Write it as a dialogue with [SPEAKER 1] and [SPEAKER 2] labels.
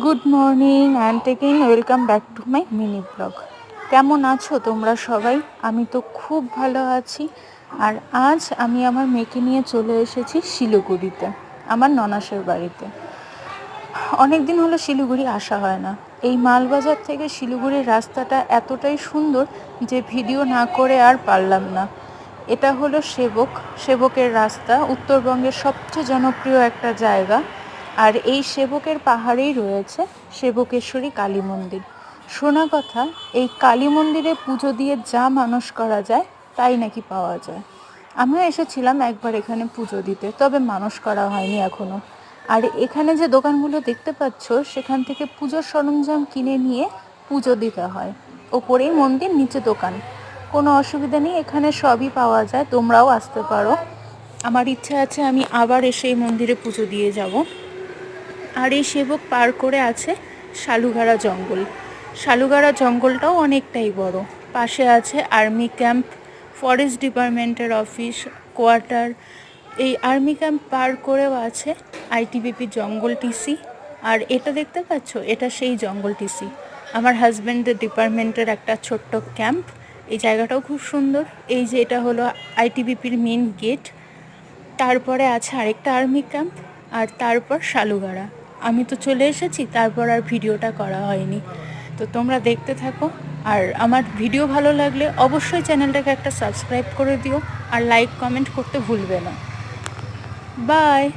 [SPEAKER 1] Good morning and taking welcome back to my mini blog. কেমন আছো তোমরা সবাই? আমি তো খুব ভালো আছি। আর আজ আমি আমার মেয়েকে নিয়ে চলে এসেছি শিলিগুড়িতে, আমার ননাসের বাড়িতে। অনেক দিন হলো শিলিগুড়ি আসা হয় না। এই মালবাজার থেকে শিলিগুড়ির রাস্তাটা এতটাই সুন্দর যে ভিডিও না করে আর পারলাম না। এটা হলো সেবকের রাস্তা, উত্তরবঙ্গের সবচেয়ে জনপ্রিয় একটা জায়গা। আর এই সেবকের পাহাড়েই রয়েছে সেবকেশ্বরী কালী মন্দির। শোনা কথা, এই কালী মন্দিরে পুজো দিয়ে যা মানস করা যায় তাই নাকি পাওয়া যায়। আমিও এসেছিলাম একবার এখানে পুজো দিতে, তবে মানস করা হয়নি এখনও। আর এখানে যে দোকানগুলো দেখতে পাচ্ছ, সেখান থেকে পুজোর সরঞ্জাম কিনে নিয়ে পুজো দিতে হয়। ওপরেই মন্দির, নিচে দোকান, কোনো অসুবিধা নেই, এখানে সবই পাওয়া যায়, তোমরাও আসতে পারো। আমার ইচ্ছা আছে আমি আবার এসে এই মন্দিরে পুজো দিয়ে যাব। আর এই সেবক পার করে আছে শালুগাড়া জঙ্গল। শালুগাড়া জঙ্গলটাও অনেকটাই বড়। পাশে আছে আর্মি ক্যাম্প, ফরেস্ট ডিপার্টমেন্টের অফিস, কোয়ার্টার। এই আর্মি ক্যাম্প পার করেও আছে আইটিবিপি জঙ্গল টিসি। আর এটা দেখতে পাচ্ছ, এটা সেই জঙ্গল টিসি, আমার হাজব্যান্ডের ডিপার্টমেন্টের একটা ছোট্ট ক্যাম্প। এই জায়গাটাও খুব সুন্দর। এই যে এটা হলো আইটিবিপির মেন গেট, তারপরে আছে আরেকটা আর্মি ক্যাম্প, আর তারপর শালুগাড়া। আমি তো চলে এসেছি, তারপর আর ভিডিওটা করা হয়নি। তো তোমরা দেখতে থাকো। আর আমার ভিডিও ভালো লাগলে অবশ্যই চ্যানেলটাকে একটা সাবস্ক্রাইব করে দিও, আর লাইক কমেন্ট করতে ভুলবে না। বাই।